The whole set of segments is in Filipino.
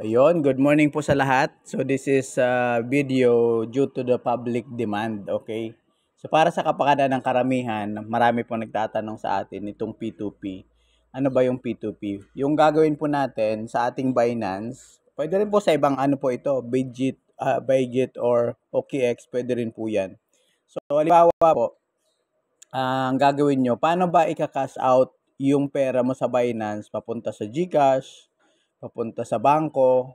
Ayun, good morning po sa lahat. So this is video due to the public demand, okay? So para sa kapakanan ng karamihan, marami po nagtatanong sa atin itong P2P. Ano ba yung P2P? Yung gagawin po natin sa ating Binance, pwede rin po sa ibang ano po ito, Bygit or OKX, pwede rin po yan. So halimbawa po, ang gagawin nyo, paano ba ika-cash out yung pera mo sa Binance papunta sa GCash, papunta sa bangko,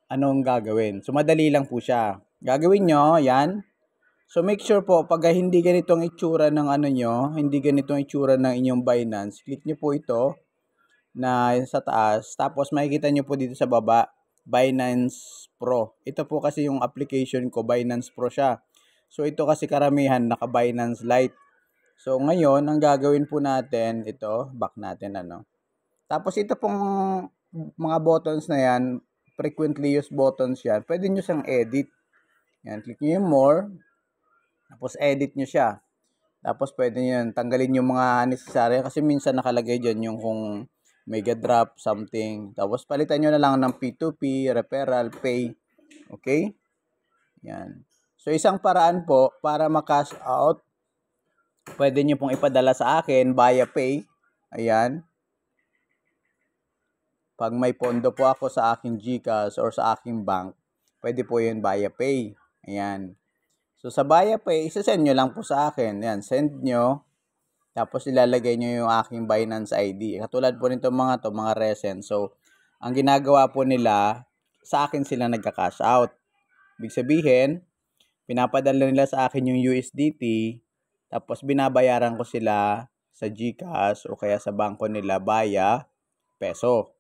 anong gagawin? So, madali lang po siya. Gagawin nyo, yan. So, make sure po, pag hindi ganitong itsura ng ano nyo, hindi ganitong itsura ng inyong Binance, click nyo po ito na sa taas. Tapos, makikita nyo po dito sa baba, Binance Pro. Ito po kasi yung application ko, Binance Pro siya. So, ito kasi karamihan, naka-Binance Lite. So, ngayon, ang gagawin po natin, ito, back natin, ano. Tapos, ito pong mga buttons na yan, frequently used buttons yan, pwede nyo siyang edit. Yan, click nyo yung more. Tapos, edit nyo siya. Tapos, pwede nyo yan, tanggalin yung mga unnecessary. Kasi minsan nakalagay dyan yung kung mega drop, something. Tapos, palitan nyo na lang ng P2P, referral, pay. Okay? Yan. So, isang paraan po para ma-cash out, pwede nyo pong ipadala sa akin via pay. Ayan. Pag may pondo po ako sa aking GCash or sa aking bank, pwede po yun via pay. Ayan. So, sa via pay, isa-send nyo lang po sa akin. Ayan, send nyo. Tapos, ilalagay nyo yung aking Binance ID. Katulad po nito mga recent. So, ang ginagawa po nila, sa akin sila nagka-cash out. Ibig sabihin, pinapadala nila sa akin yung USDT, tapos binabayaran ko sila sa GCash o kaya sa bangko nila via peso.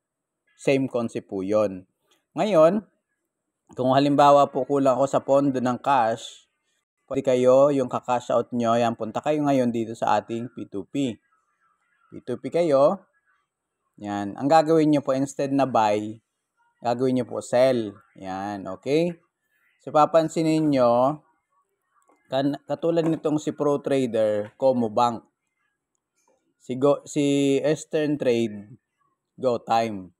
Same concept po yun. Ngayon, kung halimbawa po kulang ako sa pondo ng cash, pwede kayo, yung ka-cash out nyo, yan, punta kayo ngayon dito sa ating P2P. P2P kayo, yan. Ang gagawin nyo po, instead na buy, gagawin nyo po sell. Yan, okay? So, papansinin nyo, katulad nitong si Pro Trader, Como Bank, si Eastern Trade, GoTime.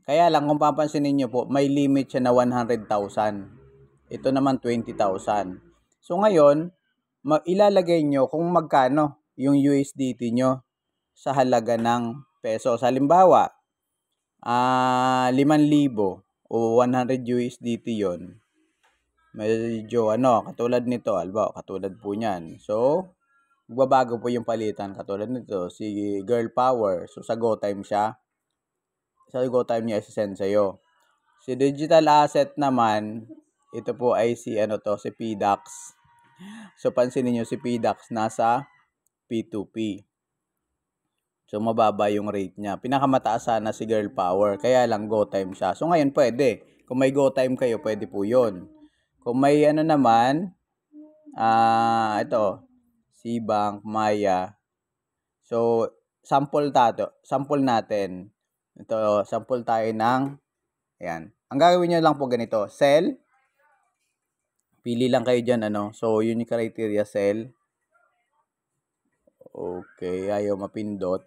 Kaya lang, kung papansinin nyo po, may limit siya na 100,000. Ito naman 20,000. So ngayon, ilalagay nyo kung magkano yung USDT nyo sa halaga ng peso. Halimbawa, 5,000 o 100 USDT yon. Medyo katulad nito, halimbawa, katulad po niyan. So, magbabago po yung palitan. Katulad nito, si Girl Power. So, sa GoTime siya. Sa GoTime niya isasend sa'yo. Si digital asset naman, ito po ay si si PDAX. So pansinin niyo si PDAX nasa P2P. So mababa yung rate niya. Pinakamataas sana si Girl Power, kaya lang GoTime siya. So ngayon pwede. Kung may GoTime kayo, pwede po 'yon. Kung may naman, ito, Cbank, Maya. So sample natin. Ito, sample tayo ng, ayan. Ang gagawin nyo lang po ganito, sell. Pili lang kayo dyan, So, yun yung criteria, sell. Okay, ayaw mapindot.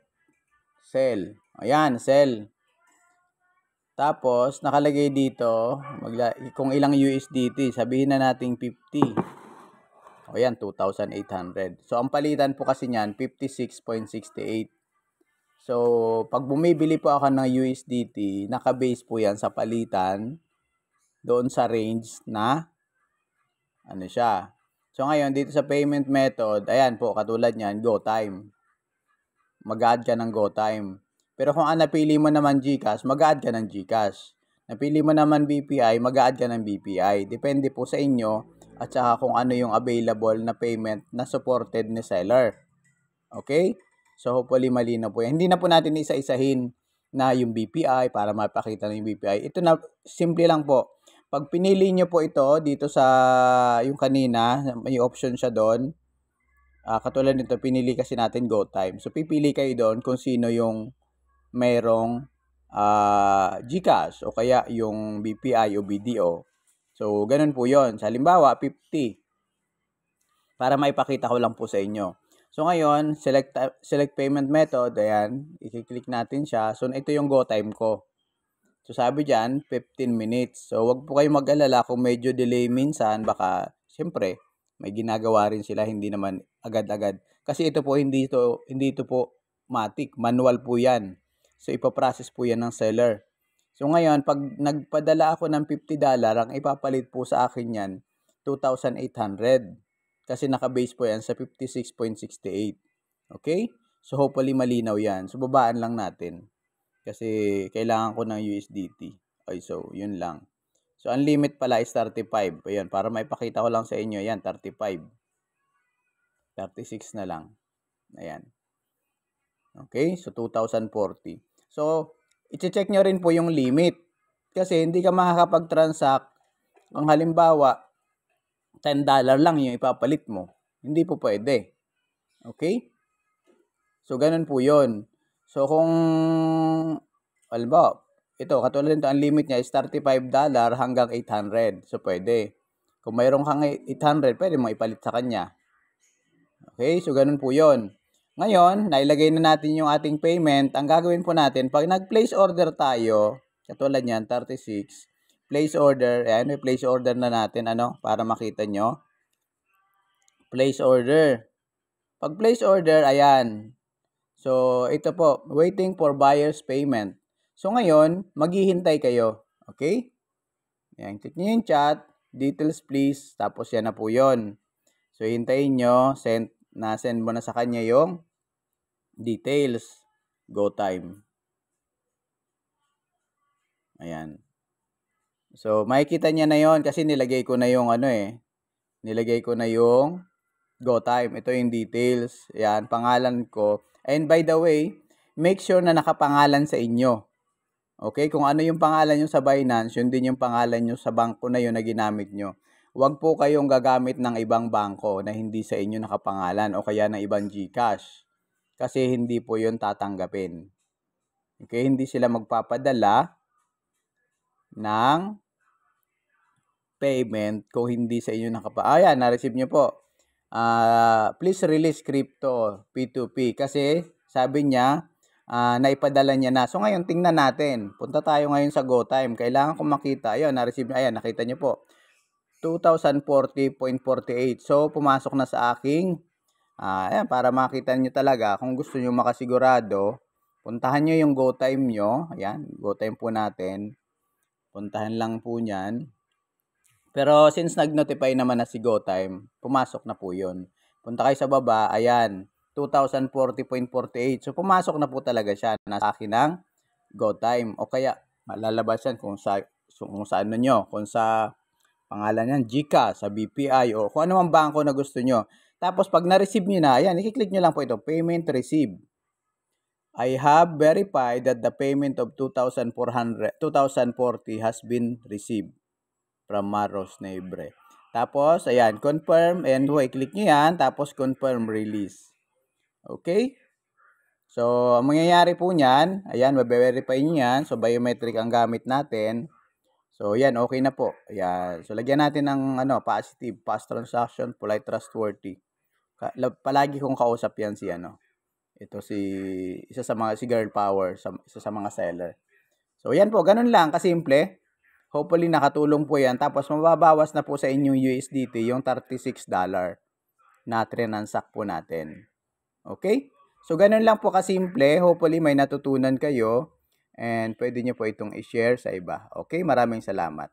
Sell. Ayan, sell. Tapos, nakalagay dito, kung ilang USDT, sabihin na natin 50. O yan, 2,800. So, ang palitan po kasi niyan, 56.68. So, pag bumibili po ako ng USDT, naka-base po yan sa palitan doon sa range na siya. So, ngayon, dito sa payment method, ayan po, katulad niyan, GoTime. Mag-add ka ng GoTime. Pero kung napili mo naman GCash, mag-add ka ng GCash. Napili mo naman BPI, mag-add ka ng BPI. Depende po sa inyo at saka kung ano yung available na payment na supported ni seller. Okay? So, hopefully malinaw po yan. Hindi na po natin isa-isahin na yung BPI para mapakita na yung BPI. Ito na, simple lang po. Pag pinili nyo po ito dito sa yung kanina, may option siya doon. Katulad nito, pinili kasi natin GoTime. So, pipili kayo doon kung sino yung mayroong GCash o kaya yung BPI o BDO. So, ganun po yon. Sa halimbawa, 50. Para maipakita ko lang po sa inyo. So, ngayon, select payment method. Ayan, i-click natin siya. So, ito yung GoTime ko. So sabi diyan 15 minutes. So wag po kayong mag-alala kung medyo delay minsan, baka siyempre may ginagawa rin sila, hindi naman agad-agad. Kasi ito po hindi ito po matic, manual po 'yan. So ipa-process po 'yan ng seller. So ngayon, pag nagpadala ako ng $50, ang ipapalit po sa akin 'yan 2,800. Kasi naka-base po 'yan sa 56.68. Okay? So hopefully malinaw 'yan. So babaan lang natin. Kasi kailangan ko ng USDT. Okay, so yun lang. So ang limit pala is 35. Ayan, para maipakita ko lang sa inyo, yan 35. 36 na lang. Ayan. Okay, so 2,040. So i-check nyo rin po yung limit. Kasi hindi ka makakapag-transact ang halimbawa $10 lang yung ipapalit mo. Hindi po pwede. Okay? So ganun po yun. So kung halimbawa, ito katulad nito, ang limit niya is $35 hanggang 800. So pwede. Kung mayroon kang 800, pwede mo ipalit sa kanya. Okay, so ganun po 'yon. Ngayon, nailagay na natin yung ating payment. Ang gagawin po natin, pag nag-place order tayo, katulad niyan 36, place order, ayan, may place order na natin, para makita nyo. Place order. Pag place order, ayan. So, ito po, waiting for buyer's payment. So, ngayon, maghihintay kayo. Okay? Ayan, click nyo yung chat, details please, tapos yan na po yun. So, hintayin nyo, send mo na sa kanya yung details. Go time. Ayan. So, makikita niya na yon kasi nilagay ko na yung nilagay ko na yung go time. Ito yung details. Ayan, pangalan ko. And by the way, make sure na nakapangalan sa inyo. Okay, kung ano yung pangalan nyo sa Binance, yun din yung pangalan nyo sa bangko na yun na ginamit nyo. Huwag po kayong gagamit ng ibang bangko na hindi sa inyo nakapangalan o kaya ng ibang GCash. Kasi hindi po yun tatanggapin. Okay, hindi sila magpapadala ng payment kung hindi sa inyo ayan, na-receive nyo po. Please release crypto P2P. Kasi sabi niya, naipadala niya na. So ngayon, tingnan natin. Punta tayo ngayon sa GoTime. Kailangan ko makita. Ayun, na-receive. Ayan, nakita niyo po. 2,040.48. So, pumasok na sa aking, ayan, para makita niyo talaga. Kung gusto niyo makasigurado, puntahan niyo yung GoTime niyo. Ayan, GoTime po natin. Puntahan lang po niyan. Pero since nag-notify naman na si GoTime, pumasok na po yun. Punta kayo sa baba, ayan, 2,040.48. So, pumasok na po talaga siya. Nasa akin ng GoTime. O kaya, malalabas yan kung sa pangalan yan, GCash, sa BPI, o kung ano mang bangko na gusto nyo. Tapos, pag na-receive nyo na, ayan, i-click nyo lang po ito, payment received. I have verified that the payment of 2,040 has been received from Maros Nebre. Tapos, ayan, confirm, and i-click nyo yan, tapos confirm release. Okay? So, ang mangyayari po niyan, ayan, mabe-verify nyo yan. So, biometric ang gamit natin. So, yan, okay na po. Ayan. So, lagyan natin ng positive, fast transaction, polite, trustworthy. Palagi kong kausap yan ito isa sa mga, si Girl Power, isa sa mga seller. So, yan po, ganun lang, kasimple. Hopefully, nakatulong po yan. Tapos, mababawas na po sa inyong USDT yung $36 na transact po natin. Okay? So, ganun lang po kasimple. Hopefully, may natutunan kayo. And pwede nyo po itong i-share sa iba. Okay? Maraming salamat.